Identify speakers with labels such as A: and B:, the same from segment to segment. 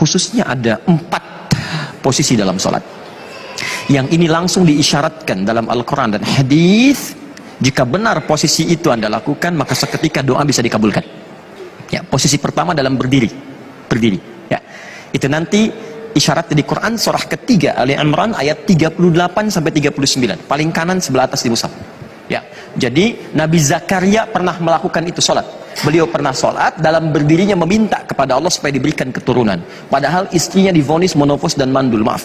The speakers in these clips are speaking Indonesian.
A: khususnya ada 4 posisi dalam sholat. Yang ini langsung diisyaratkan dalam Al-Quran dan hadis. Jika benar posisi itu Anda lakukan, maka seketika doa bisa dikabulkan. Ya, posisi pertama dalam berdiri. Ya, itu nanti isyarat di Quran surah ketiga Ali Imran ayat 38 sampai 39, paling kanan sebelah atas di mushaf. Ya, jadi Nabi Zakaria pernah melakukan itu sholat. Beliau pernah sholat dalam berdirinya meminta kepada Allah supaya diberikan keturunan. Padahal istrinya divonis monofos dan mandul, maaf.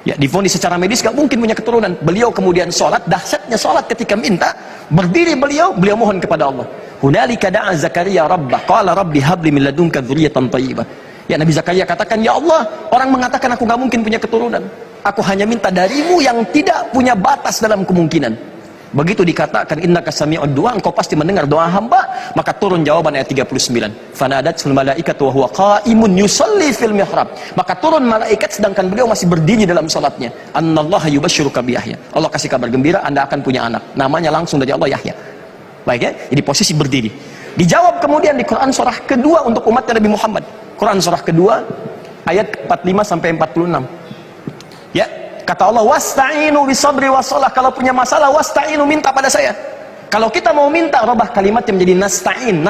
A: Ya, divonis secara medis gak mungkin punya keturunan. Beliau kemudian sholat, dahsyatnya sholat ketika minta, berdiri beliau mohon kepada Allah. Hunalika da'a Zakaria rabbah, qala rabbi habli min ladunka dzurriyyatan thayyibah. Ya, Nabi Zakaria katakan, ya Allah, orang mengatakan aku gak mungkin punya keturunan. Aku hanya minta darimu yang tidak punya batas dalam kemungkinan. Begitu dikatakan innaka sami'ud du'a, engkau pasti mendengar doa hamba, maka turun jawaban ayat 39. Fanadatul malaikatu wa huwa qa'imun yusalli fil mihrab. Maka turun malaikat sedangkan beliau masih berdiri dalam salatnya. Annallaha yubashshiruka bi Yahya. Allah kasih kabar gembira, Anda akan punya anak. Namanya langsung dari Allah Yahya. Baik ya, jadi posisi berdiri. Dijawab kemudian di Quran surah kedua untuk umatnya Nabi Muhammad. Quran surah kedua ayat 45 sampai 46. Ya, kata Allah, wasta'inu bisabri wassalah. Kalau punya masalah, wasta'inu, minta pada saya. Kalau kita mau minta, robah kalimatnya menjadi nasta'in.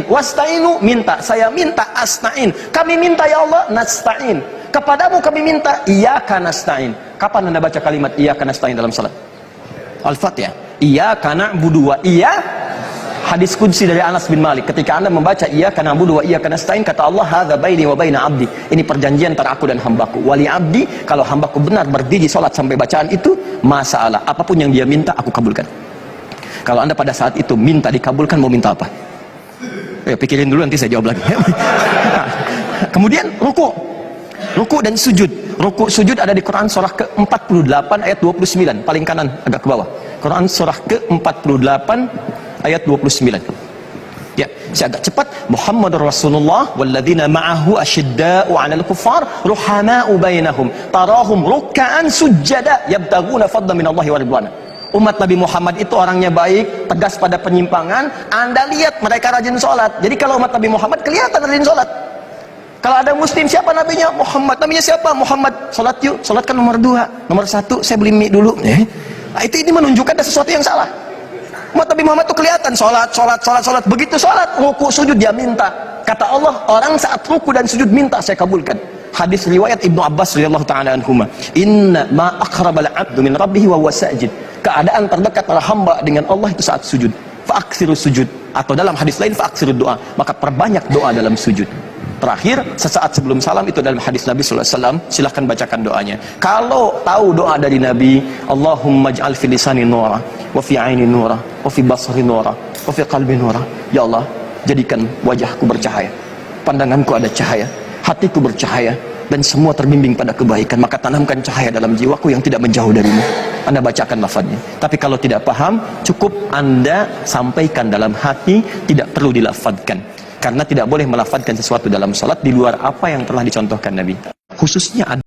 A: Wasta'inu, minta. Saya minta, asta'in. Kami minta, ya Allah, nasta'in. Kepadamu kami minta, iyyaka nasta'in. Kapan Anda baca kalimat iyyaka nasta'in dalam salat? Al-Fatihah. Iyyaka na'budu wa hadis qudsi dari Anas bin Malik, ketika Anda membaca iyyaka na'budu wa iyyaka nasta'in, kata Allah, hadza baini wa baina 'abdi. Ini perjanjian antara aku dan hambaku. Wali 'abdi, kalau hambaku benar berdiri salat sampai bacaan itu, masalah apapun yang dia minta aku kabulkan. Kalau Anda pada saat itu minta dikabulkan, mau minta apa? Pikirin dulu, nanti saya jawab lagi. Kemudian ruku dan sujud. Ruku sujud ada di Quran surah ke-48 ayat 29, paling kanan agak ke bawah. Quran surah ke-48 ayat 29. Ya, saya agak cepat. Muhammadur Rasulullah walladzina ma'ahu asyidda'u 'alal kuffar ruhama'u bainahum tarahum ruk'an sujada yabtaguna fadlan minallahi wa ridwana. Umat Nabi Muhammad itu orangnya baik, tegas pada penyimpangan. Anda lihat mereka rajin sholat. Jadi kalau umat Nabi Muhammad kelihatan rajin sholat. Kalau ada muslim, siapa nabinya? Muhammad. Nabinya siapa? Muhammad. Sholat yuk. Sholat kan nomor 2. Nomor 1 saya beli mie dulu. Nah, ini menunjukkan ada sesuatu yang salah. Umat Nabi Muhammad itu kelihatan sholat. Begitu sholat, ruku sujud dia minta. Kata Allah, orang saat ruku dan sujud minta, saya kabulkan. Hadis riwayat Ibnu Abbas radhiyallahu ta'ala anhuma. Inna ma aqrabal 'abdu min rabbih wa huwa sajid. Keadaan terdekat antara hamba dengan Allah itu saat sujud. Fa'aksiru sujud. Atau dalam hadis lain fa'aksiru doa. Maka perbanyak doa dalam sujud. Terakhir, sesaat sebelum salam, itu dalam hadis Nabi SAW. Silahkan bacakan doanya. Kalau tahu doa dari Nabi, Allahumma ij'al fi lisani nura, wa fi aini nura, wa fi basari nura, wa fi qalbi nura. Ya Allah, jadikan wajahku bercahaya, pandanganku ada cahaya, hatiku bercahaya, dan semua terbimbing pada kebaikan. Maka tanamkan cahaya dalam jiwaku yang tidak menjauh darimu. Anda bacakan lafadznya. Tapi kalau tidak paham, cukup Anda sampaikan dalam hati, tidak perlu dilafadzkan. Karena tidak boleh melafadzkan sesuatu dalam salat di luar apa yang telah dicontohkan Nabi. Khususnya ada